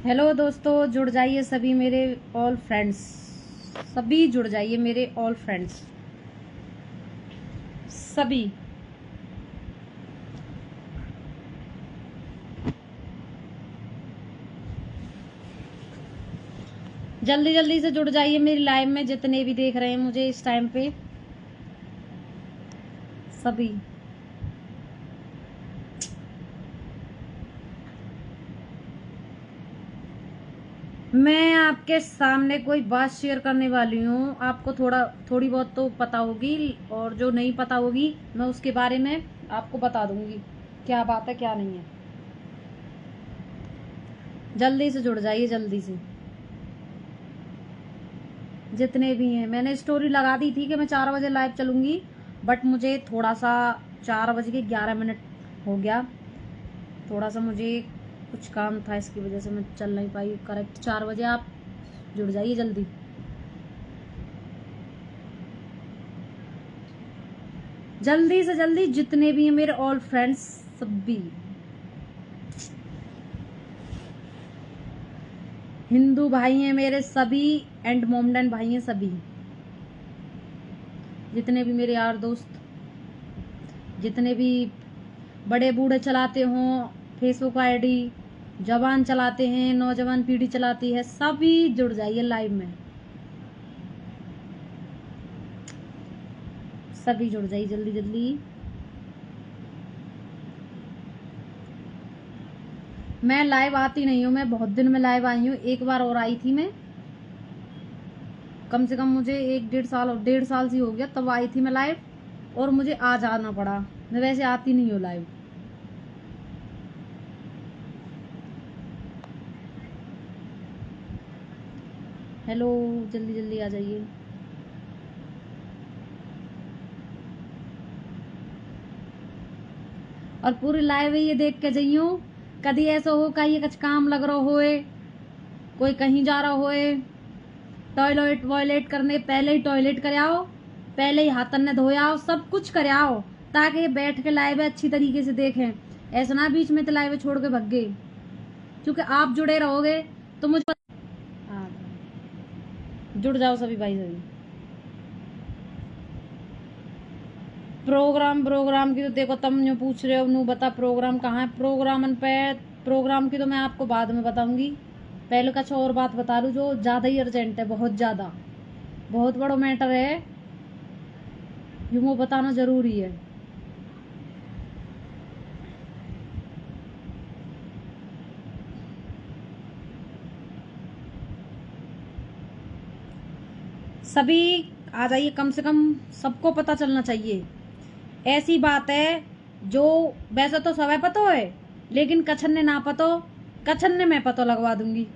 Hello दोस्तों, जुड़ जाइए सभी मेरे ऑल फ्रेंड्स, सभी जुड़ जाइए मेरे ऑल फ्रेंड्स सभी। जल्दी जल्दी से जुड़ जाइए मेरी लाइव में, जितने भी देख रहे हैं मुझे इस टाइम पे, सभी। मैं आपके सामने कोई बात शेयर करने वाली हूँ। आपको थोड़ी बहुत तो पता होगी, और जो नहीं पता होगी मैं उसके बारे में आपको बता दूंगी क्या बात है क्या नहीं है। जल्दी से जुड़ जाइए, जल्दी से, जितने भी हैं। मैंने स्टोरी लगा दी थी कि मैं 4 बजे लाइव चलूंगी, बट मुझे थोड़ा सा 4 बज के 11 मिनट हो गया। थोड़ा सा मुझे कुछ काम था, इसकी वजह से मैं चल नहीं पाई करेक्ट 4 बजे। आप जुड़ जाइए जल्दी, जल्दी से जल्दी, जितने भी हैं मेरे ऑल फ्रेंड्स सभी। हिंदू भाई हैं मेरे सभी, एंड मोमडन भाई हैं सभी, जितने भी मेरे यार दोस्त, जितने भी बड़े बूढ़े चलाते हों फेसबुक आईडी, जवान चलाते हैं, नौजवान पीढ़ी चलाती है, सभी जुड़ जाइए लाइव में, सभी जुड़ जाइए जल्दी जल्दी। मैं लाइव आती नहीं हूँ, मैं बहुत दिन में लाइव आई हूँ। एक बार और आई थी मैं, कम से कम मुझे 1-1.5 साल से हो गया, तब आई थी मैं लाइव, और मुझे आज आना पड़ा। मैं वैसे आती नहीं हूँ लाइव। हेलो, जल्दी जल्दी आ जाइए। और पूरी लाइव ये देख के जाइयो, कभी ऐसा हो कहीं कुछ काम लग रहा होए, कोई कहीं जा रहा होए, टॉयलेट वॉयलेट करने पहले ही टॉयलेट कर आओ, पहले ही हाथन ने धोया आओ, सब कुछ कर आओ, ताकि बैठ के लाइव अच्छी तरीके से देखें। ऐसा ना बीच में तो लाइव छोड़ के भग गए, क्योंकि आप जुड़े रहोगे तो मुझे हाँ, जुड़ जाओ सभी भाई सभी। प्रोग्राम की तो देखो, तुम जो पूछ रहे हो नू बता प्रोग्राम कहाँ है। प्रोग्राम की तो मैं आपको बाद में बताऊंगी। पहले कुछ और बात बता लूं जो ज्यादा ही अर्जेंट है, बहुत ज्यादा, बहुत बड़ा मैटर है, यूं बताना जरूरी है। सभी आ जाइए, कम से कम सबको पता चलना चाहिए। ऐसी बात है जो वैसे तो सब पता है, लेकिन कछन ने ना पतो, कछन ने मैं पता लगवा दूंगी।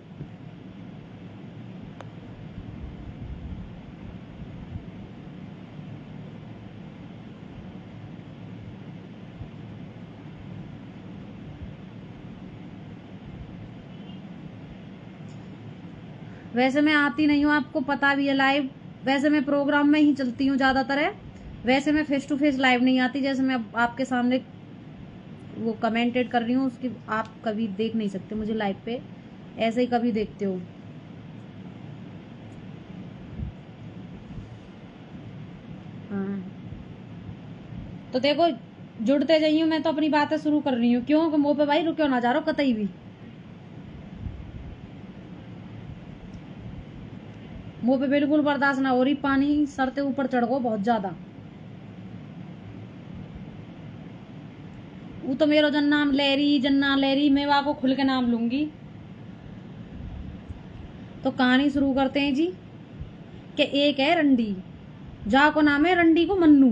वैसे मैं आती नहीं हूँ, आपको पता भी है लाइव। वैसे मैं प्रोग्राम में ही चलती हूँ ज्यादातर है। वैसे मैं फेस टू फेस लाइव नहीं आती, जैसे मैं आपके सामने वो कमेंटेड कर रही हूँ उसकी आप कभी देख नहीं सकते मुझे लाइव पे, ऐसे ही कभी देखते हो। हाँ, तो देखो, जुड़ते जाइए। मैं तो अपनी बातें शुरू कर रही हूँ, क्यों मुंह पे भाई रुक्यो ना जा रहा कतई भी, मुंह पे बिल्कुल बर्दाश्त ना हो रही, पानी सर के ऊपर चढ़ गो बहुत ज्यादा। वो तो मेरो जन्ना लहरी मैं वहां को खुल के नाम लूंगी। तो कहानी शुरू करते हैं जी। कि एक है रंडी, जा को नाम है रंडी को मन्नू,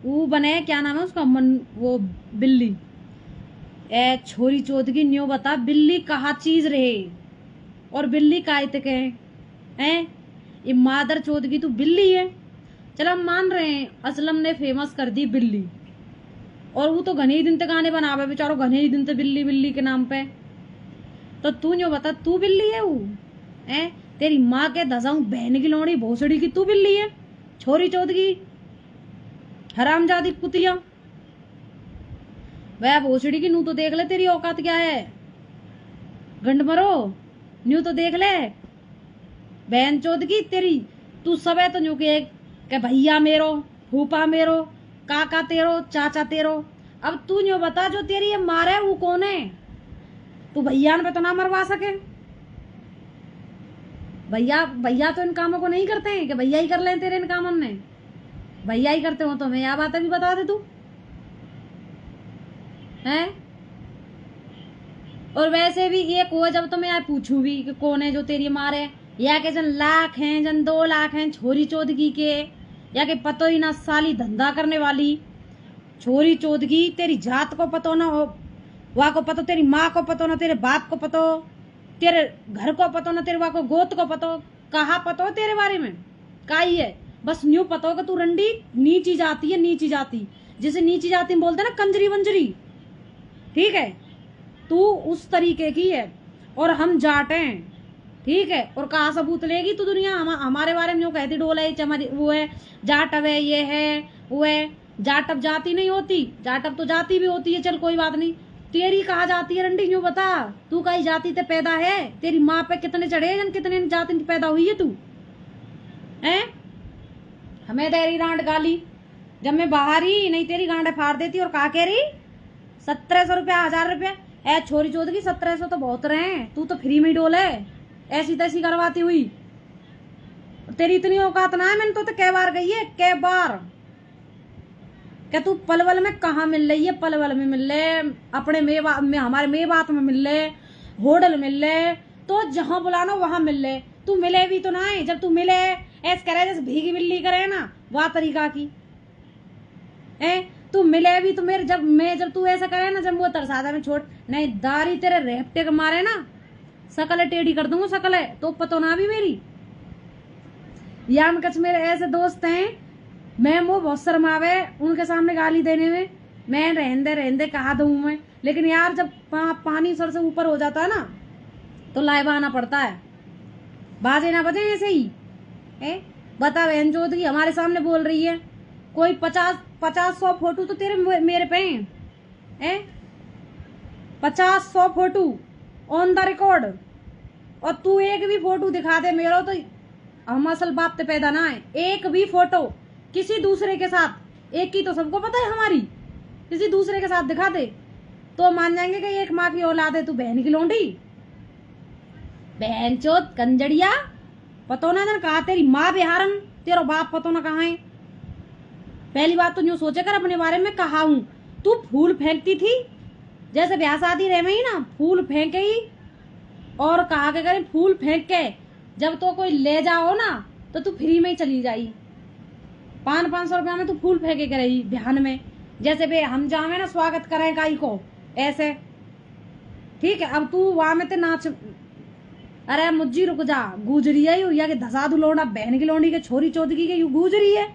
वो बने क्या नाम है उसका वो बिल्ली। ए छोरी चोद की न्यू बता, बिल्ली कहा चीज रहे और बिल्ली काय तक है। ये मादर चोद की तू बिल्ली है। चल हम मान रहे हैं असलम ने फेमस कर दी बिल्ली, और वो तो घने ही दिन तक गाने बनावे बेचारो, घने ही दिन तक बिल्ली बिल्ली के नाम पे। तो तू न्यू बता, तू बिल्ली है वो है? तेरी माँ के दसाऊं बहन की लोड़ी भोसड़ी की तू बिल्ली है, छोरी चोद की हरामजादी कुतिया। वह भोसड़ी की नू तो देख ले तेरी औकात क्या है। गंड मरो न्यू तो देख ले बहन चोद की तेरी। तू सब है तो न्यू के भैया मेरो, फूफा मेरो, काका तेरो, चाचा तेरो। अब तू न्यू बता जो तेरी ये मार है वो कौन है? तू भैया पे तो ना मरवा सके। भैया भैया तो इन कामों को नहीं करते हैं कि भैया ही कर लें तेरे इन कामों में। भैया ही करते हो तो मैं यह बात भी बता दे तू है। और वैसे भी एक हुआ जब तो मैं यार पूछूं भी कि कौन है जो तेरी मारे, या के जन लाख हैं जन 2 लाख हैं छोरी चौदगी के, या के पतो ही ना साली धंधा करने वाली छोरी चौदगी। तेरी जात को पतो ना हो, वहाँ को पतो, तेरी माँ को पतो ना, तेरे बाप को पतो, तेरे घर को पतो ना, तेरे वहाँ को गोत को पतो, कहा पतो तेरे बारे में का ही है। बस न्यू पतो कि तू रंडी नीची जाती है, नीची जाती जिसे नीची जाती में बोलते ना कंजरी वंजरी, ठीक है तू उस तरीके की है और हम जाट हैं, ठीक है। और कहा सबूत लेगी तू दुनिया हमारे बारे में जो कहती डोला है चमारी वो है जाट अब है ये है वो है। जाट अब जाति नहीं होती, जाट अब तो जाति भी होती है, चल कोई बात नहीं। तेरी कहा जाती है रंडी न्यू बता, तू कहीं जाति ते पैदा है? तेरी माँ पे कितने चढ़े जन कितने जाति पैदा हुई है तू है? हमें तेरी डांट गाली जब मैं बाहर ही नहीं तेरी गांड फाड़ देती। और कहा कह रही 1700 रुपया 1000 रुपया ए छोरी चोद की 1700 तो बहुत रहे, तू तो फ्री में डोले ऐसी तैसी करवाती हुई। तेरी इतनी औकात ना है, मैंने तो कै बार गई है कै बार क्या तू पलवल में कहाँ मिल रही है? पलवल में मिल ले, अपने मेवा में हमारे मेवात में मिल ले, होटल मिल ले, तो जहां बुलाना वहां मिल ले। तू मिले भी तो ना है, जब तू मिले ऐसे करे जैसे भीगी बिल्ली करे ना वह तरीका की है। तू मिले भी तो मेरे जब तू ऐसा करे ना, जब वो तरसादा में छोड़ नहीं दारी तेरे रेपटे के मारे ना सकल टेढ़ी कर दूंगा सकल है तो पतो ना भी मेरी। याम कच मेरे ऐसे दोस्त हैं मैं वो बहुत शर्मावे उनके सामने गाली देने में, मैं रहने कहा दूं मैं। लेकिन यार जब पानी सर से ऊपर हो जाता है ना तो लाइव आना पड़ता है, बाजे ना बजे ऐसे ही है। बता बहन चोद की हमारे सामने बोल रही है, कोई 50-100 फोटो तो तेरे मेरे पे हैं 50-100 फोटो ऑन द रिकॉर्ड, और तू एक भी फोटो दिखा दे मेरा तो हम असल बाप ते पैदा ना है। एक भी फोटो किसी दूसरे के साथ, एक की तो सबको पता है हमारी, किसी दूसरे के साथ दिखा दे तो मान जाएंगे कि एक माँ की औलाद है तू बहन की लोंडी। बहन चोद कंजड़िया पतो ना जन कहा तेरी माँ बिहारन तेरा बाप पतो ना कहाँ है। पहली बात तो यूं सोचे कर अपने बारे में कहा हूं, तू फूल फेंकती थी जैसे ब्याह शादी रहे में ही ना फूल फेंके ही, और कहा के करें फूल फेंक के जब तो कोई ले जाओ ना तो तू फ्री में ही चली जाई। 500 रुपया में तू फूल फेंके के रही ध्यान में, जैसे बे हम जावे ना स्वागत करें काई को ऐसे, ठीक है। अब तू वहां में ते नाच, अरे मुज्जी रुक जा गुजरी है यू या कि धसा दू लोड़ा बहन की लोड़ी के छोरी चौदगी के यू गुजरी है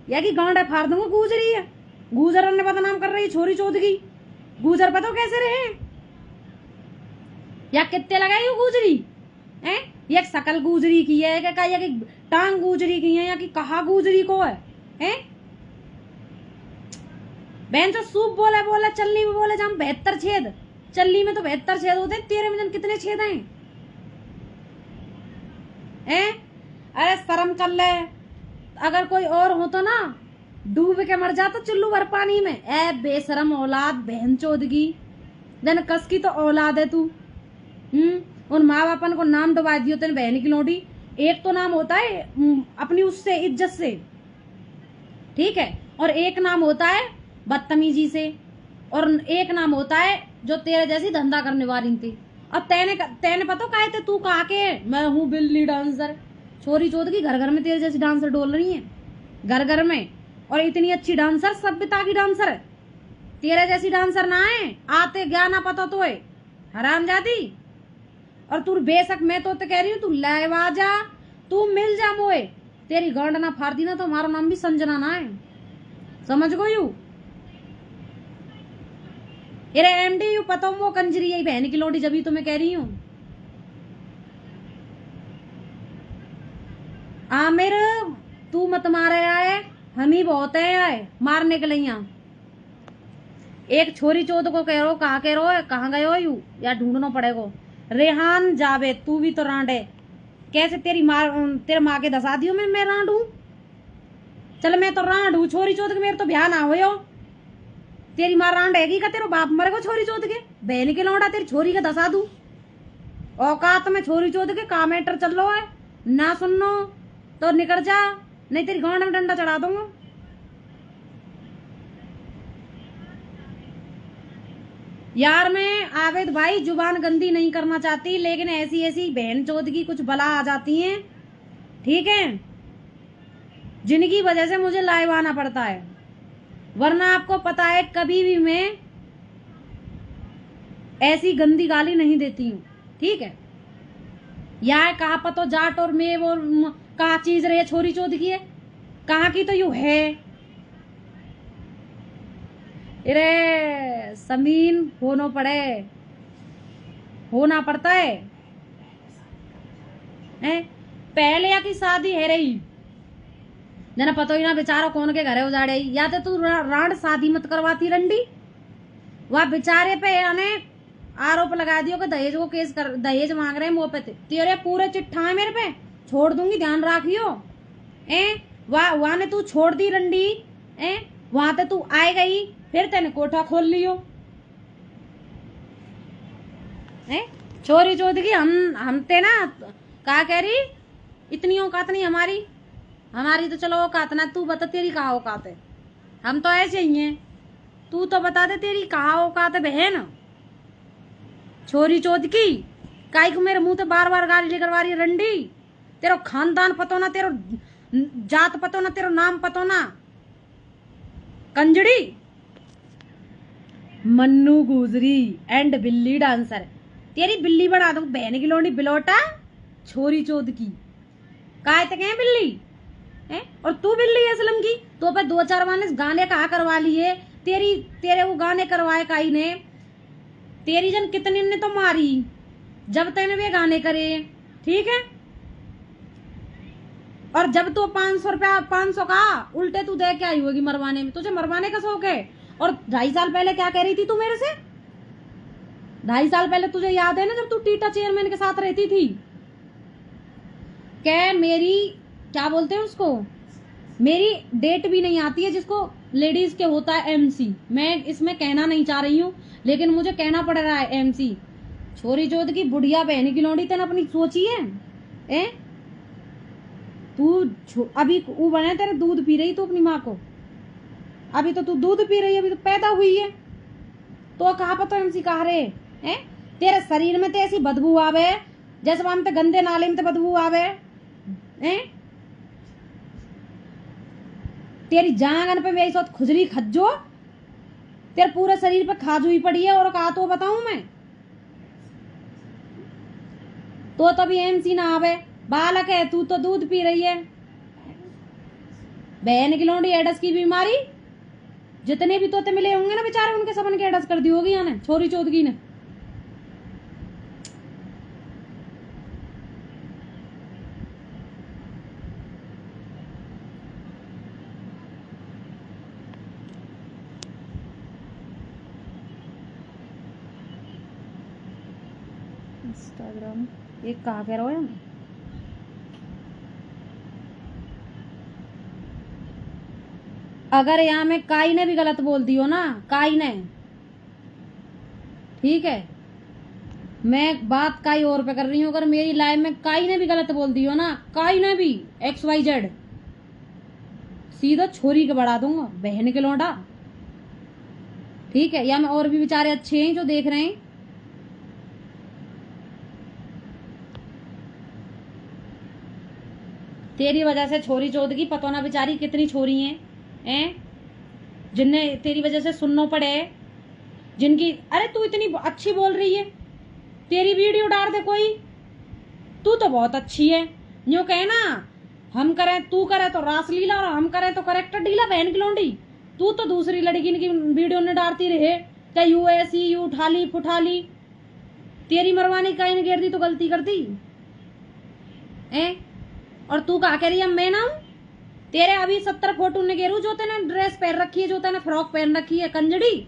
या कि गांडा फाड़ दूंगा गुजरी है। गुजर ने बदनाम कर रही छोरी चौदगी, गुजर पता कैसे रहे या कितने लगाए यू गुजरी है? ये सकल गुजरी की है क्या या कि टांग गुजरी की है या कि कहा गुजरी को है बहन जो सूप बोले चलनी में बोले जहाँ 72 छेद, चलनी में तो 72 छेद होते हैं, तेरे में जन कितने छेद हैं अरे शर्म कर ले, अगर कोई और हो तो ना डूब के मर जाता चुल्लू भर पानी में। ए बेशरम औलाद बहन चोदगी जन कस की तो औलाद है तू। उन माँ बापन को नाम डुबा दियो तेने बहन की लोटी। एक तो नाम होता है अपनी उससे इज्जत से, ठीक है, और एक नाम होता है बदतमीजी से, और एक नाम होता है जो तेरे जैसी धंधा करने वाली थी। अब तेने पता काहे थे तू कहा के मैं हूँ बिल्ली डांसर, छोरी चोद की घर घर में तेरे जैसी डांसर डोल रही है घर घर में, और इतनी अच्छी डांसर सभ्यता की डांसर है, तेरे जैसी डांसर ना है आते ज्ञान ना पता तो है हराम जाती। और तू बेशक मैं तो कह रही हूँ तू लावा जा, तू मिल जा मोए, तेरी गांड ना फाड़ दी ना तो हमारा नाम भी संजना ना है, समझ गो यू। अरे एमडी यू पता वो कंजरी यही बहन की लोटी जब तो मैं कह रही हूँ। आमिर तू मत मारे आए, हम ही बहुत है आए मारने के लिए। एक छोरी चोद को कह रो कहाँ कह रो कहाँ गए हो यू या ढूंढना पड़ेगा। रेहान जावेद, तू भी तो रांड है। कैसे तेरी माँ, तेरे माँ के दसा दियो मैं रांड हूँ। चल मैं तो रांड हूँ, छोरी चोद के मेरे तो ब्याह ना हो। तेरी माँ रांड हैगी का, तेरा बाप मरे को छोरी चोद के, बहन के लौंडा तेरी छोरी का दसा दू। औकात में छोरी चोद के का मैटर चल रहा है ना, सुनो तो निकल जा, नहीं तेरी गांड में डंडा चढ़ा दूंगा। यार मैं आवेद भाई जुबान गंदी नहीं करना चाहती, लेकिन ऐसी ऐसी बहन चोद की कुछ बला आ जाती हैं, ठीक है, जिनकी वजह से मुझे लाइव आना पड़ता है। वरना आपको पता है कभी भी मैं ऐसी गंदी गाली नहीं देती हूँ, ठीक है। यार कहा पतो जाट और मैं वो कहा चीज रहे छोरी चोद की है, कहा की तो यू है। अरे समीन होना पड़े, होना पड़ता है, पहले या की शादी है रही जना पतो ही ना बेचारा कौन के घरे उजाड़े, या तो तू रांड शादी मत करवाती रंडी। वह बेचारे पे यानी आरोप लगा दियो कि दहेज को केस कर, दहेज मांग रहे हैं मुंह पे, तेरे पूरे चिट्ठा है मेरे पे, छोड़ दूंगी ध्यान रखियो। वहां ने तू छोड़ दी रंडी, वहां ते तू आए गई, फिर तेने कोठा खोल लियो। छोरी चोद की हम ते ना का कह रही, इतनी औकात नहीं हमारी, हमारी तो चलो औकात ना, तू बता तेरी कहा औकात है। हम तो ऐसे ही हैं, तू तो बता दे तेरी कहा औकात है बहन छोरी चोद की। काई को मेरे मुंह पे बार बार गाली लेकर वारी रंडी, तेरो खानदान पतो ना, तेरो जात पतो ना, तेरो नाम पतो ना, कंजड़ी। मन्नू गुजरी एंड बिल्ली डांसर, तेरी बिल्ली बना दूं बहन की लोंडी बिलोटा छोरी चोद की। काय तक है बिल्ली है, और तू बिल्ली है असलम की, तो पे 2-4 माने गाने कहा करवा लिए, तेरे वो गाने करवाए काई ने, तेरी जन कितने ने तो मारी जब तेने वे गाने करे, ठीक है। और जब तो 500 रुपया 500 का उल्टे तू दे के आई होगी मरवाने में, तुझे मरवाने का शौक है। और 2.5 साल पहले क्या कह रही थी तू मेरे से, 2.5 साल पहले तुझे याद है ना, जब तू टीटा चेयरमैन के साथ रहती थी, क्या मेरी क्या बोलते हैं उसको, मेरी डेट भी नहीं आती है जिसको लेडीज के होता है एमसी। मैं इसमें कहना नहीं चाह रही हूँ, लेकिन मुझे कहना पड़ रहा है एमसी। छोरी चोद की बुढ़िया बहन की लोड़ी तेने अपनी सोची है, तू अभी वो बने तेरे दूध पी रही तू अपनी माँ को, अभी तो तू दूध पी रही है, अभी तो पैदा हुई है, तो कहा पता एमसी कहा रे हैं। तेरे शरीर में तो ऐसी बदबू आवे जैसे वहां ते गंदे नाले में तो बदबू आवे हैं। तेरी जांगन पे मेरी साथ खुजली खज्जो, तेरे पूरे शरीर पे खाज हुई पड़ी है, और कहा तो बताऊं मैं, तो तभी एमसी ना आवे, बालक है तू तो दूध पी रही है। बहन की लोंडी एडस की बीमारी, जितने भी तोते मिले होंगे ना बेचारे, उनके सबन के एडस कर दी होगी यानी छोरी चोदगी ने। इंस्टाग्राम एक कहा कह रहा है, अगर यहाँ में काई ने भी गलत बोल दी हो ना, काई ने, ठीक है, मैं बात काई और पे कर रही हूँ, अगर मेरी लाइफ में काई ने भी गलत बोल दी हो ना, काई ने भी XYZ, सीधा छोरी के बढ़ा दूंगा बहन के लौंडा, ठीक है। या मैं और भी बेचारे अच्छे हैं जो देख रहे हैं, तेरी वजह से छोरी चोद की पतो ना बेचारी कितनी छोरी हैं जिनने तेरी वजह से सुनना पड़े, जिनकी अरे तू इतनी अच्छी बोल रही है, तेरी वीडियो डाल दे कोई, तू तो बहुत अच्छी है, यूं कहे ना, हम करें तू करे तो रासलीला और हम करें तो करेक्टर डीला बहन की लौंडी। तू तो दूसरी लड़की की वीडियो ने डालती रहे, क्या यू ऐसी यू उठाली फुठाली, तेरी मरवानी का इन गिर दी तो गलती कर दी और तू कहा कह रही है मैं ना हूं, तेरे अभी 70 फोटो ने गेरू, जो तेने ड्रेस पहन रखी है, जो तेने फ्रॉक पहन रखी है कंजड़ी,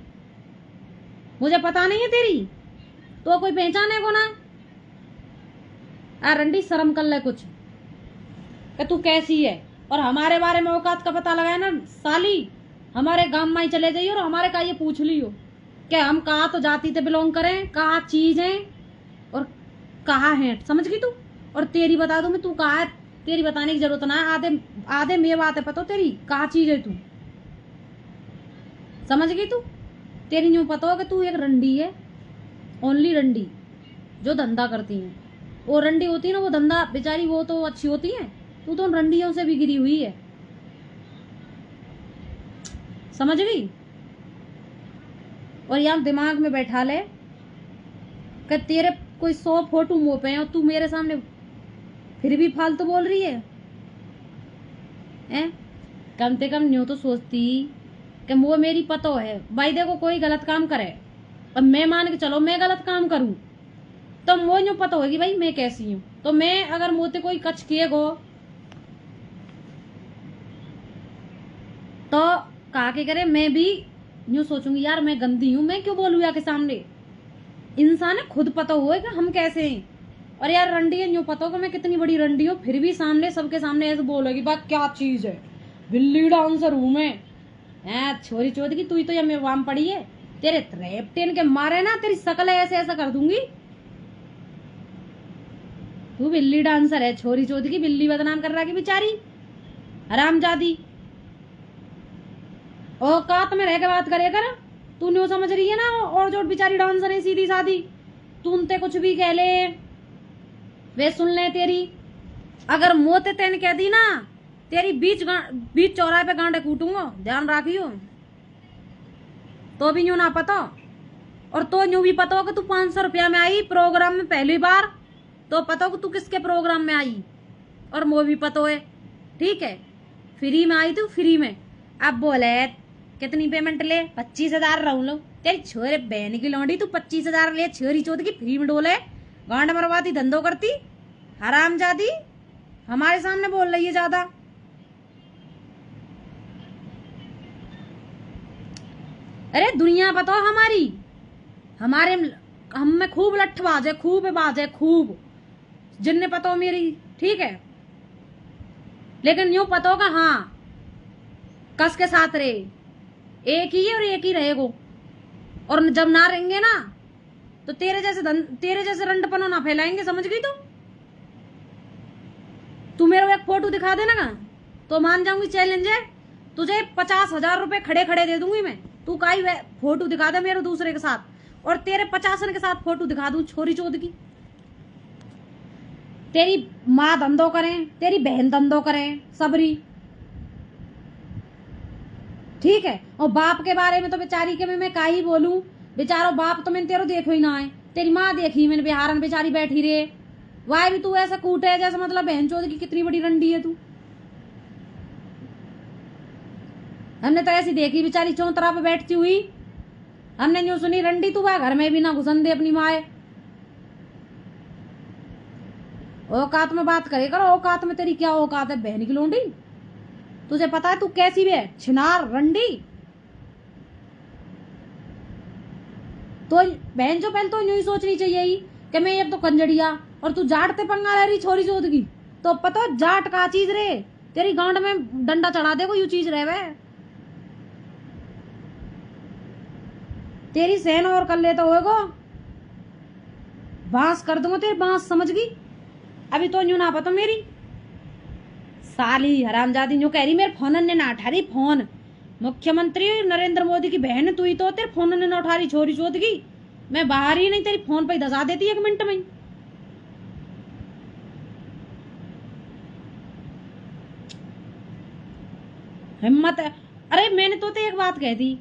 मुझे पता नहीं है तेरी, तो कोई पहचाने को ना, रंडी शर्म कर ले कुछ कि तू कैसी है। और हमारे बारे में औकात का पता लगाए ना साली, हमारे गांव में ही चले जाइए और हमारे का ये पूछ लियो कि हम कहाँ तो जाति से बिलोंग करें, कहाँ चीज है और कहाँ है, समझ गई तू। और तेरी बता दूं मैं तू कहाँ है, तेरी बताने की जरूरत ना है, आधे आधे में बात है पता तेरी कहाँ चीज है तू, समझ गई तू। तेरी यूं पता हो कि तू एक रंडी है, ओनली रंडी जो धंधा करती है। वो रंडी होती है ना, वो धंधा बेचारी वो तो अच्छी होती है, तू तो रंडियों से भी गिरी हुई है, समझ गई। और यहाँ दिमाग में बैठा ले कि तेरे कोई 100 फोटो मुंह पे हैं और तू मेरे सामने फिर भी फालतू बोल रही है। कम से कम न्यू तो सोचती कि वो मेरी पतो है भाई, देखो कोई गलत काम करे और मैं मान के चलो मैं गलत काम करूं तो वो न्यू पता होगी भाई मैं कैसी हूं। तो मैं अगर मोते कोई कच किए गो तो कहा के करे, मैं भी न्यू सोचूंगी यार मैं गंदी हूं, मैं क्यों बोलूं या के सामने। इंसान खुद पता हो कि हम कैसे हैं। और यार रंडी है न्यू पता हो कि मैं कितनी बड़ी रंडी हूँ, फिर भी सामने सबके सामने ऐसे बोलोगी बात क्या चीज है, बिल्ली डांसर हूं मैं। छोरी चोद की तू तो या मैं वाम पड़ी है, तेरे रेपटेन के मारे ना तेरी शकल ऐसे ऐसा कर दूंगी। तू बिल्ली डांसर है, छोरी चोद की बिल्ली बदनाम कर रहा की बेचारी हरामजादी। औकात में रह के बात करे कर, तू न्यू समझ रही है ना और जो बेचारी डांसर है सीधी सादी, तू उनते कुछ भी कह ले वे सुन ले तेरी। अगर मोते तेन कह दी ना तेरी बीच चौराहे पे गांडे कूटूंगा, ध्यान रखियो। तो भी न्यू ना पता, और तो न्यू भी पता हो कि तू 500 रुपया में आई प्रोग्राम में पहली बार, तो पता हो कि तू किसके प्रोग्राम में आई, और वो भी पता है ठीक है, फ्री में आई तू फ्री में। अब बोले कितनी पेमेंट ले, 25,000 रहूं लो, तेरी छोरे बहन की लौंडी तू 25,000 ले, छोरी चोद की फ्री में डोले गांड मरवाती धंधो करती हरामजादी, हमारे सामने बोल रही है ज्यादा। अरे दुनिया बताओ हमारी, हमारे हम में खूब लठबाज है, खूब बाज है, खूब जिनने पता हो मेरी ठीक है। लेकिन यूं पता होगा हाँ कस के साथ रहे, एक ही है और एक ही रहेगो। और जब ना रहेंगे ना तो तेरे जैसे रंडपनो ना फैलाएंगे, समझ गई तू मेरे को एक फोटो दिखा देना ना तो मान जाऊंगी चैलेंज है, तुझे 50,000 रुपए खड़े खड़े दे दूंगी मैं। तू काई फोटो दिखा दे मेरे दूसरे के साथ, और तेरे 50 के साथ फोटो दिखा दूं छोरी चोद की। तेरी माँ धंधो करें, तेरी बहन धंधो करें, सबरी ठीक है। और बाप के बारे में तो बेचारी के मैं का ही बोलूं, बेचारो बाप तो मैंने तेरो देखो ही ना है, तेरी माँ देखी मैंने बिहारन बेचारी बैठी रे, वाह भी तू ऐसा कूटे जैसे मतलब बहन चोद की कितनी बड़ी रंडी है तू। हमने तो ऐसी देखी बेचारी चौतरा पे बैठती हुई, हमने न्यू सुनी रंडी तू वह घर में भी ना घुसन दे अपनी माए। औकात में बात करे करो, औकात में तेरी क्या औकात है बहन की लोंडी, तुझे पता है तू कैसी भी है छिनार रंडी। तो बहन जो पहले तो यूं ही सोचनी चाहिए ही कि मैं एक तो कंजड़िया और तू जाट ते पंगा ले रही छोरी चोद की, तो पता जाट का चीज रे, तेरी गांड में डंडा चढ़ा दे कोई यू चीज रहे वे, तेरी सहन और कर लेता होएगो, बांस कर दूंगा तेरी बांस, समझ गई। अभी तो यूं ना पता मेरी साली हरामजादी यूं कह रही मेरे फोन ने ना उठा रही फोन, मुख्यमंत्री नरेंद्र मोदी की बहन तू ही तो, तेरे फोन ने ना उठा रही छोरी चोद की, मैं बाहर ही नहीं तेरी फोन पे दसा देती 1 मिनट में। हिम्मत है, अरे मैंने तो एक बात कह दी,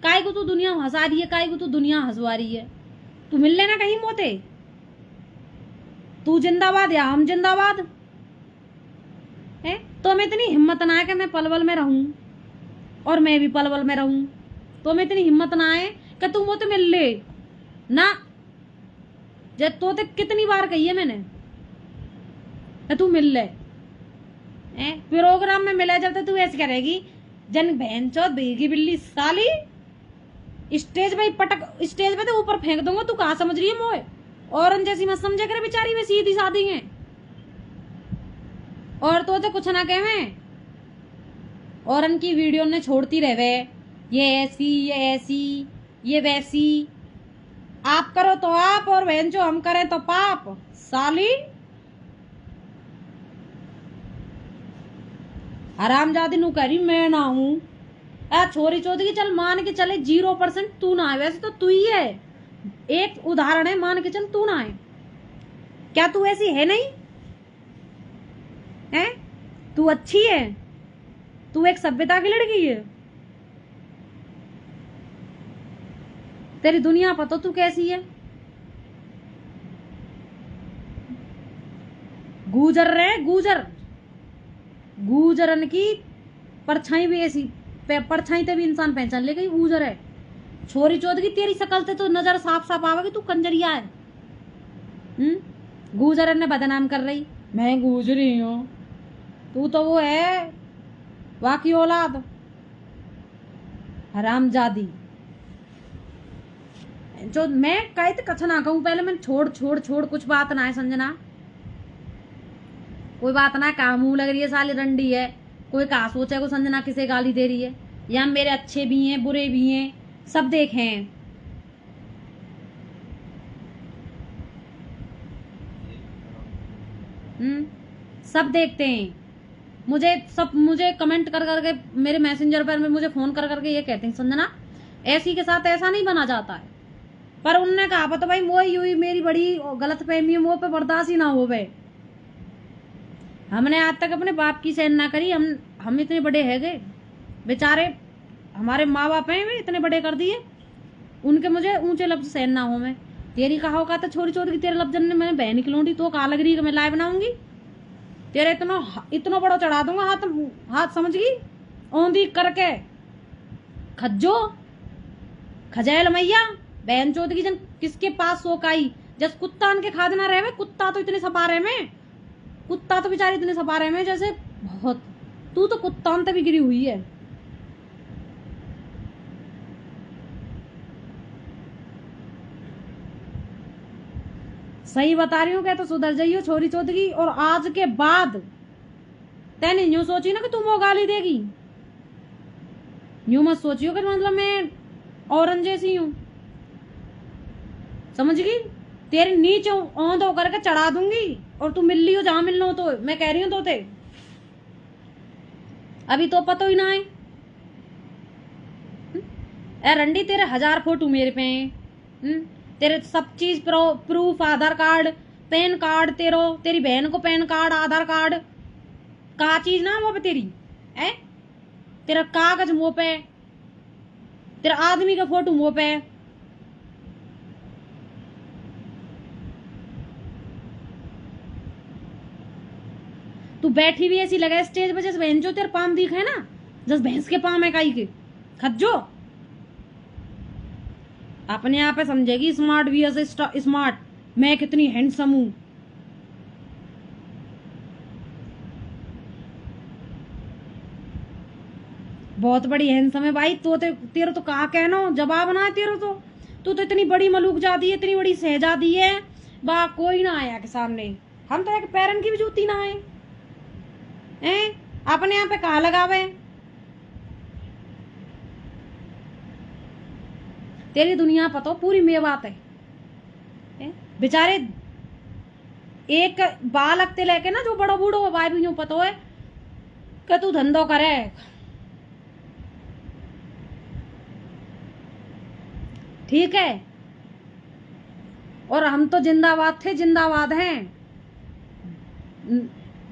काय को तू दुनिया हंसा रही है, काय को तू दुनिया हंसवा रही है, तू मिल लेना कहीं मोते, तू जिंदाबाद या हम जिंदाबाद है। तो मैं इतनी हिम्मत ना है कि मैं पलवल में रहूं और मैं भी पलवल में रहूं, तो मैं इतनी हिम्मत ना है कि तू मोते मिल ले ना, जब तो कितनी बार कही है मैंने तू मिल ले प्रोग्राम में मिला, जब तक तू ऐसे करेगी जन बहन चौथ बेगी बिल्ली साली, स्टेज पे पटक, स्टेज पे तो ऊपर फेंक दूंगा, तू कहाँ समझ रही है मोए, औरन जैसी मत समझे करे बेचारी, वे सीधी सादी है। और तो कुछ ना कहे, औरन की वीडियो ने छोड़ती रहे, ये ऐसी ये ऐसी ये वैसी। आप करो तो आप, और बहन जो हम करें तो पाप। साली हरामजादी नु कह रही मैं ना हूं। छोरी चौधरी की चल मान के चले 0% तू ना है, वैसे तो तू ही है। एक उदाहरण है, मान के चल तू ना है, क्या तू ऐसी है नहीं है? तू अच्छी है, तू एक सभ्यता की लड़की है। तेरी दुनिया पता तू कैसी है। गुजर रहे गुजर, गुजरन की परछाई भी ऐसी, परछाई ते भी इंसान पहचान ले, गई गुजर है। छोरी चौध की तेरी शकल से तो नजर साफ साफ आवेगी तू कंजरिया है। गुजरन ने बदनाम कर रही, मैं गुजरी हूं, तू तो वो है वाकी औलाद हरामजादी। जो मैं कहते कछ ना कहूं, पहले मैं छोड़ छोड़ छोड़, कुछ बात ना है संजना, कोई बात ना। कहा मुंह लग रही है साली रंडी है, कोई कहा सोचा को संजना किसे गाली दे रही है। या मेरे अच्छे भी हैं बुरे भी हैं, सब देखे हैं। सब देखते हैं। मुझे कमेंट कर करके मेरे मैसेंजर पर मुझे फोन कर करके ये कहते हैं, संजना ऐसी के साथ ऐसा नहीं बना जाता है। पर उनने कहा तो भाई वो ही मेरी बड़ी गलत फहमी है, मुंह पे बर्दाश्त ही ना हो गए। हमने आज तक अपने बाप की सहन ना करी, हम इतने बड़े है गए बेचारे, हमारे माँ बाप हैं वे इतने बड़े कर दिए, उनके मुझे ऊंचे लफ्ज सहन ना हो। मैं तेरी कहा होगा तो छोरी छोरी की तेरे लफ्ज ने मैंने बहन की लौंडी तो कहा लग रही है कि मैं लाए बनाऊंगी तेरे, इतना बड़ा चढ़ा दूंगा हाथ समझ गई, औंधी करके खज्जो खजैल मैया बहन चौथ की जन किसके पास सोकाई, जस कुत्ता उनके खादना रहे। कुत्ता तो इतने सपारे में, कुत्ता तो बेचारे इतने सपारे में जैसे बहुत, तू तो कुत्ता अंत भी गिरी हुई है। सही बता रही हूँ, क्या तो सुधर जाइयो छोरी चौथ की। और आज के बाद तैने यूं सोची ना कि तुम वो गाली देगी, यूं मत सोचियो कि मतलब मैं औरन जैसी हूं, समझ गई। तेरे नीचे औंध होकर के चढ़ा दूंगी और तू मिल लियो जहां मिलना हो। तो मैं कह रही हूं तो अभी तो पता ही ना है। ए रंडी तेरे 1000 फोटो मेरे पे हैं, तेरे सब चीज प्रूफ, आधार कार्ड पैन कार्ड, तेरी बहन को पैन कार्ड आधार कार्ड का चीज ना वो पे तेरी है, तेरा कागज मुंह पे, तेरा आदमी का फोटो मुंह पे। तू बैठी भी ऐसी लगा स्टेज पे जैसे बहन जो तेरे पाम दिख है ना, जस भैंस के पाम है काई के खज्जो। अपने आप पे समझेगी स्मार्ट भी ऐसे स्मार्ट, मैं कितनी हैंडसम हूं। बहुत बड़ी हैंडसम है भाई तो तेरा तो कहा कहना जवाब ना है तेरा तो। तू तो इतनी बड़ी मलूक जाती है, इतनी बड़ी शहजादी है, बा कोई ना आया के सामने। हम तो एक पैरन की भी जूती ना आए हैं, अपने यहाँ पे कहा लगावे। तेरी दुनिया पता पूरी मेवात है बेचारे, एक बालक ते लेके ना जो बड़ो बूढ़ो भाई भी पता है कि तू धंधो करे। ठीक है, और हम तो जिंदाबाद थे, जिंदाबाद हैं।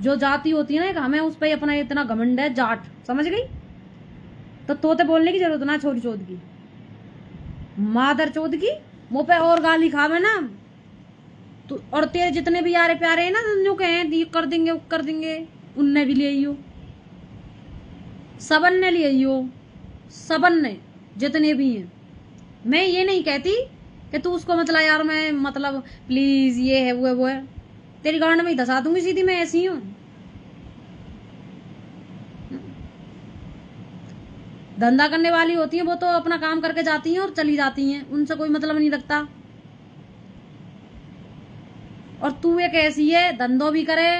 जो जाति होती है ना हमें उस पर अपना इतना घमंड है, जाट समझ गई। तो तोते बोलने की जरूरत ना छोरी चौथ की, मादर चौथ की मुंह पे और गाली खावे ना तो। और तेरे जितने भी यारे प्यारे हैं ना जो कहे कर देंगे उनने भी ले आइयो, सबन ने ले आइयो, सबन ने जितने भी हैं। मैं ये नहीं कहती कि तू उसको मतलब यार मैं मतलब प्लीज ये है वो है, तेरी गांड में ही धसा दूंगी सीधी, मैं ऐसी हूं। धंधा करने वाली होती हैं वो तो अपना काम करके जाती हैं और चली जाती हैं, उनसे कोई मतलब नहीं रखता। और तू एक ऐसी है, धंधो भी करे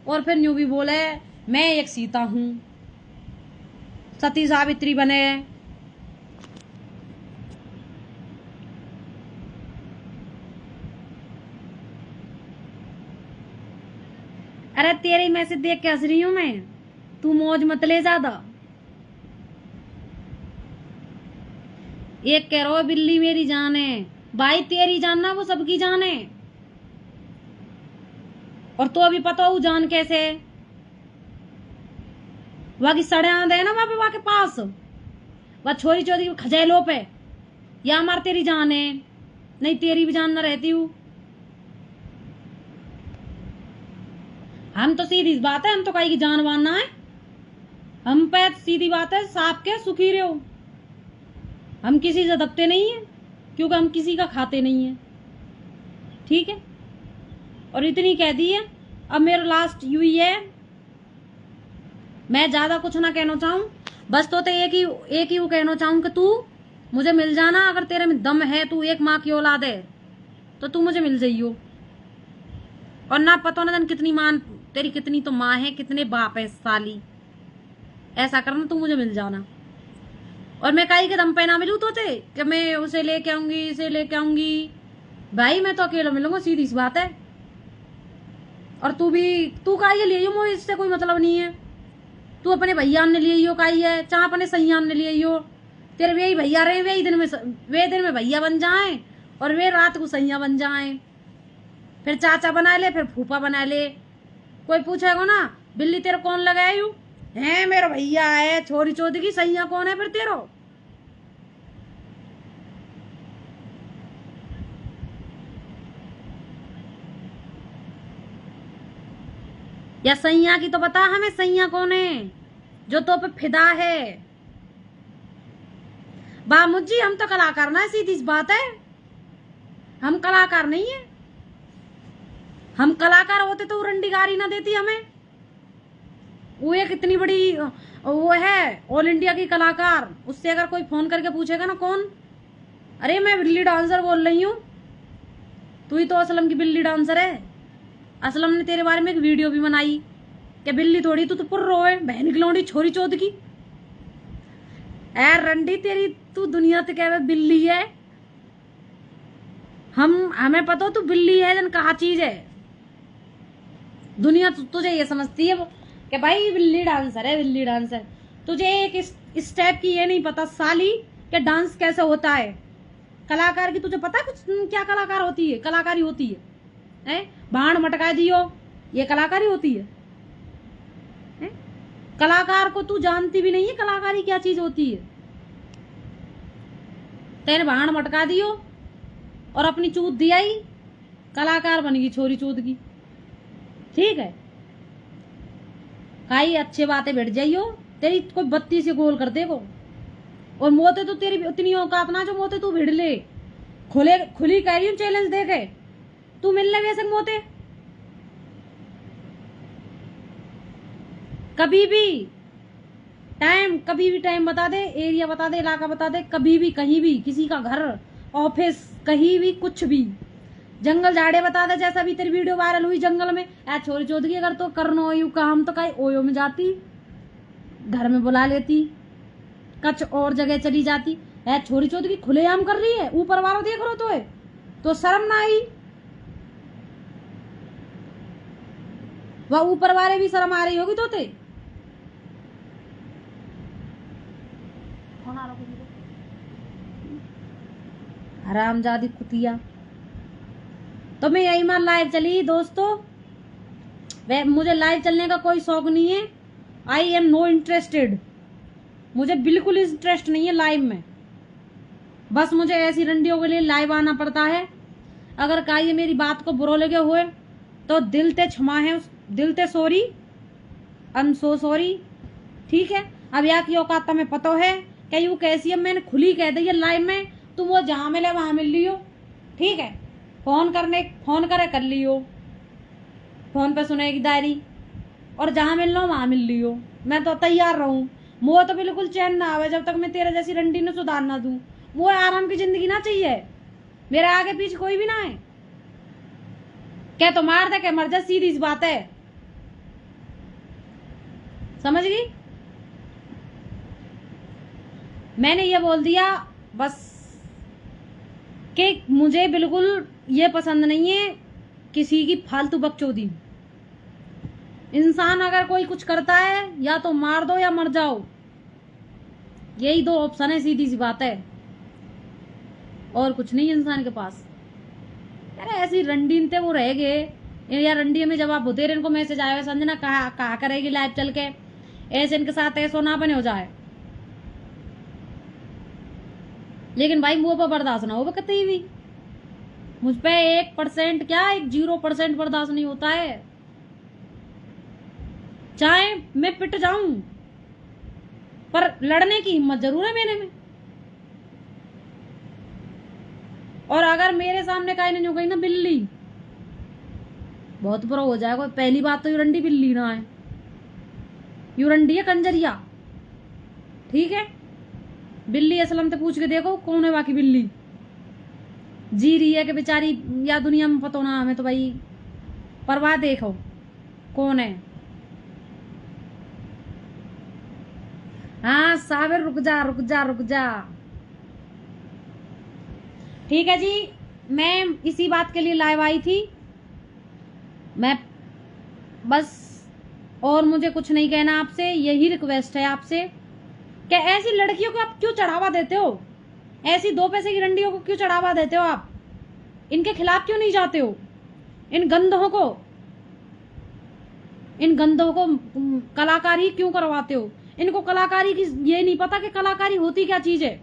और फिर न्यू भी बोले मैं एक सीता हूं, सती सावित्री बने। अरे तेरी मैसेज देख के हंस रही हूं मैं, तू मौज मत ले ज्यादा। एक कह रहा बिल्ली मेरी जान है, भाई तेरी जान ना वो सबकी जान है। और तो अभी पता हो जान कैसे है, वहां की सड़े आंधे है ना वहां पे, वहां के पास वह छोरी चोरी खजेलो पे, या मार तेरी जान है, नहीं तेरी भी जान ना रहती हूँ। हम तो सीधी बात है, हम तो कहीं की जान वान ना है, हम पे सीधी बात है, साफ के सुखी रहो। हम किसी से दबते नहीं है, क्योंकि हम किसी का खाते नहीं है, ठीक है। और इतनी कह दी है, अब मेरा लास्ट यू ही है, मैं ज्यादा कुछ ना कहना चाहूं, बस तो एक ही कहना चाहूं कि तू मुझे मिल जाना। अगर तेरे में दम है, तू एक माँ की औलाद है, तो तू मुझे मिल जाइयो। और ना पता ना जान कितनी माँ तेरी, कितनी तो माँ है, कितने बाप है साली। ऐसा करना, तू मुझे मिल जाना। और मैं काई के दम पे ना मिलूं तो थे कि मैं उसे लेके आऊंगी, इसे लेके आऊंगी। भाई मैं तो अकेला मिलूंगा, सीधी सी बात है। और तू काई ले मुझे इससे कोई मतलब नहीं है। तू अपने भैया ने लिए काई है, चाहे अपने सैया ने लिए, तेरे वे भैया रहे, वे दिन में भैया बन जाए, और वे रात को सैया बन जाए, फिर चाचा बना ले, फिर फूफा बना ले। कोई पूछेगा ना बिल्ली तेरे कौन लगाए यू है, मेरा भैया है, छोरी चोदी की सैया कौन है फिर तेरो। या सैया की तो बता हमें, सैया कौन है जो तो पे फिदा है। बामुजी हम तो कलाकार ना, सीधी सी बात है, हम कलाकार नहीं है। हम कलाकार होते तो रंडीगारी ना देती हमें। वो एक इतनी बड़ी वो है ऑल इंडिया की कलाकार, उससे अगर कोई फोन करके पूछेगा ना कौन, अरे मैं बिल्ली डांसर बोल रही हूँ। तू ही तो असलम की बिल्ली डांसर है। असलम ने तेरे बारे में एक वीडियो भी बनाई कि बिल्ली थोड़ी तू तो पुर रोए, बहन की लौंडी छोरी चोद की। ए रंडी तेरी, तू दुनिया ते कह बिल्ली है, हमें पता हो तू बिल्ली है जन कहा चीज है। दुनिया तुझे ये समझती है कि भाई बिल्ली डांसर है, बिल्ली डांसर। तुझे एक स्टेप की ये नहीं पता साली कि डांस कैसे होता है। कलाकार की तुझे पता है कुछ, क्या कलाकार होती है, कलाकारी होती है, बाण मटका दियो, ये कलाकारी होती है? कलाकार को तू जानती भी नहीं है कलाकारी क्या चीज होती है। तेरे बाण मटका दियो और अपनी चूत दिया ही, कलाकार बनेगी छोरी चूत की, ठीक है। काई अच्छे बातें बैठ जाइयो, तेरी कोई बत्ती से गोल कर देगो। और मोते तो तेरी उतनी औकात ना जो मोते तू भिड़ ले, खुली कह रही हूँ चैलेंज दे के, तू मिलने वैसे मोते कभी भी टाइम बता दे, एरिया बता दे, इलाका बता दे, कभी भी कहीं भी, किसी का घर, ऑफिस, कहीं भी, कुछ भी, जंगल झाड़े बता दे। जैसा भी तेरी वीडियो वायरल हुई जंगल में, ऐ छोरी चौधरी अगर तो करनो यू काम तो कहीं ओयो में जाती, घर में बुला लेती, कच और जगह चली जाती। ऐ छोरी चौधरी खुलेआम कर रही है, ऊपर वाला देख रो तो शर्म ना आई, वह ऊपर वाले भी शर्म आ रही होगी तो ते। हरामजादी कुतिया। तो मैं यही मान लाइव चली दोस्तों, मुझे लाइव चलने का कोई शौक नहीं है, आई एम नो इंटरेस्टेड, मुझे बिल्कुल इंटरेस्ट नहीं है लाइव में। बस मुझे ऐसी रंडियों के लिए लाइव आना पड़ता है। अगर कहीं मेरी बात को बुरा लगे हुए तो दिल ते क्षमा है, दिल ते sorry, I am so sorry, ठीक है। अब यहाँ की औकात में पता है क्या यू कैसी है, मैंने खुली कह दी है लाइव में, तुम वो जहां मिले वहां मिल लियो, ठीक है। फोन करे कर लियो, फोन पे सुनेगी डायरी, और जहां मिल लो वहां मिल लियो, मैं तो तैयार रहूं। मुझे तो बिल्कुल चैन ना आवे जब तक मैं तेरे जैसी रंडी ने सुधार ना दूं। वो आराम की जिंदगी ना चाहिए, मेरे आगे पीछे कोई भी ना है। क्या तो मार दे, क्या मर जा, सीधी सी बात है, समझ गई। मैंने ये बोल दिया बस कि मुझे बिल्कुल ये पसंद नहीं है किसी की फालतू बकचोदी। इंसान अगर कोई कुछ करता है या तो मार दो या मर जाओ, यही दो ऑप्शन है, सीधी सी बात है, और कुछ नहीं इंसान के पास। अरे ऐसी रंडीन थे वो रह गए यार, रंडी में जवाब होते इनको मैसेज आया संजना कहा करेगी लाइव चल के, ऐसे इनके साथ ऐसो ना बने हो जाए। लेकिन भाई मुंह पर बर्दाश्त ना हो कतई भी, मुझ पे 1% क्या 0% बर्दाश्त नहीं होता है, चाहे मैं पिट जाऊं पर लड़ने की हिम्मत जरूर है मेरे में। और अगर मेरे सामने कहीं नहीं हो गई ना बिल्ली, बहुत बुरा हो जाएगा। पहली बात तो यूरंडी बिल्ली ना है, यूरंडी है कंजरिया, ठीक है। बिल्ली असलम से पूछ के देखो कौन है बाकी बिल्ली, जी रही है कि बेचारी या दुनिया में पता ना, हमें तो भाई परवाह, देखो कौन है। हाँ साबिर रुक जा रुक जा रुक जा, ठीक है जी। मैं इसी बात के लिए लाइव आई थी, मैं बस, और मुझे कुछ नहीं कहना आपसे, यही रिक्वेस्ट है आपसे कि ऐसी लड़कियों को आप क्यों चढ़ावा देते हो, ऐसी 2 पैसे की रंडियों को क्यों चढ़ावा देते हो आप, इनके खिलाफ क्यों नहीं जाते हो, इन गंधों को कलाकारी क्यों करवाते हो। इनको कलाकारी की ये नहीं पता कि कलाकारी होती क्या चीज है।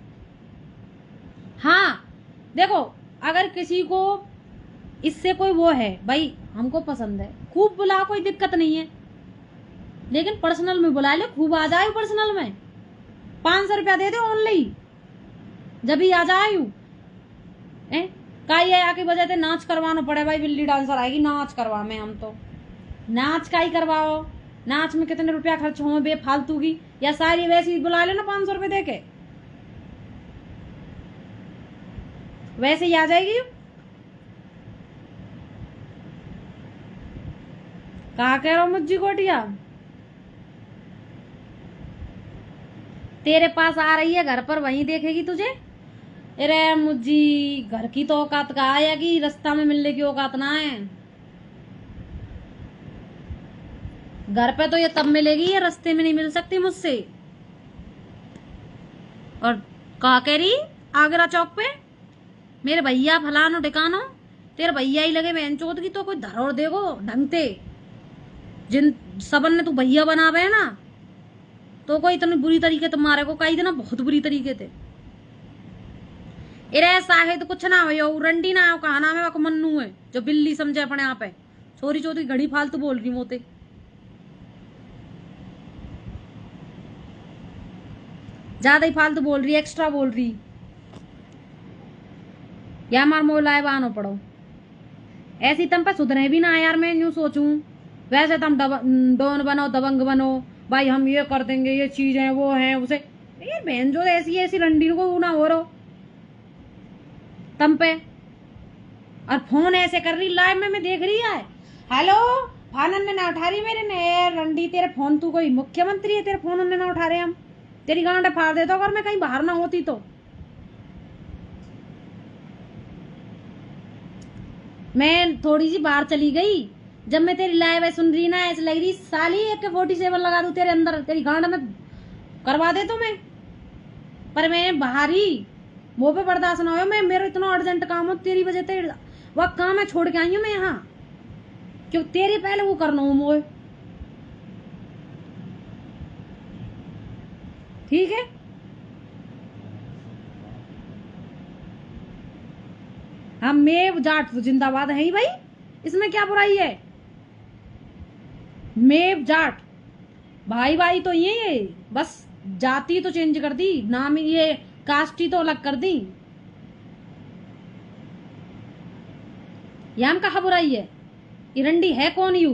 हाँ देखो, अगर किसी को इससे कोई वो है भाई, हमको पसंद है, खूब बुला, कोई दिक्कत नहीं है, लेकिन पर्सनल में बुला ले, खूब आ जाए पर्सनल में, 500 रुपया दे दे ओनली, जब ही आ जाए काई आके वजह से नाच करवाना पड़े भाई, बिल्ली डांसर आएगी नाच करवा में, हम तो नाच का ही करवाओ, नाच में कितने रुपया खर्च हो बेफालतू की, या सारी वैसी बुला लेना 500 रुपये दे के, वैसे ही आ जाएगी। कहा कह रहा हूं मुझी कोटिया, तेरे पास आ रही है घर पर, वहीं देखेगी तुझे। अरे मुझी घर की तो औकात का है कि रास्ता में मिलने की औकात ना है, घर पे तो ये तब मिलेगी, ये रास्ते में नहीं मिल सकती मुझसे। और कहा कह रही आगरा चौक पे मेरे भैया फलानो ठिकानो, तेरे भैया ही लगे बहन चोद की, तो कोई धरोड़ देखो ढंगते, जिन सबन ने तू भैया बनावे है ना, तो कोई इतनी बुरी तरीके तुम्हारे को कही देना, बहुत बुरी तरीके थे। इरे साहिद कुछ ना हो, रंडी ना हो, कहा नाम है मन्नू है, जो बिल्ली समझे अपने आप है, चोरी चोरी घड़ी फालतू बोल रही मोते, ज्यादा ही फालतू बोल रही, एक्स्ट्रा बोल रही, या मार मोह लाए बानो पड़ो। ऐसी तम पे सुधरे भी ना यार, मैं यूं सोचूं, वैसे तुम डॉन बनो, दबंग बनो, भाई हम ये कर देंगे, ये चीज है वो है उसे, यार बहन जो ऐसी ऐसी रंडी को ना हो रहो तम पे। और फोन ऐसे कर रही लाइव में, मैं देख रही है, हेलो फानन ने ना उठा रही मेरे ने, रंडी तेरे फोन, तू कोई मुख्यमंत्री है तेरे फोन उन्हें ना उठा रहे, हम तेरी गांड फाड़ देता अगर मैं कहीं बाहर ना होती तो। मैं थोड़ी सी बाहर चली गई, जब मैं तेरी लाइव सुन रही ना, ऐसे लग रही साली AK-47 लगा दूं तेरे अंदर, तेरी गांड में करवा दे तो मैं, पर मैं बाहर ही, मुंह पे बर्दाश्त ना हो, मैं मेरा इतना अर्जेंट काम हो तेरी वजह से, वह काम है छोड़ के आई हूं मैं यहाँ, क्यों तेरी पहले वो करना हूं मुझे, ठीक है। हम मेव जाट तो जिंदाबाद है ही भाई, इसमें क्या बुराई है, मेव जाट भाई भाई तो ये बस जाति तो चेंज कर दी, नाम ये कास्ट ही तो अलग कर दी, याम कहा बुराई है, इरंडी है कौन यू,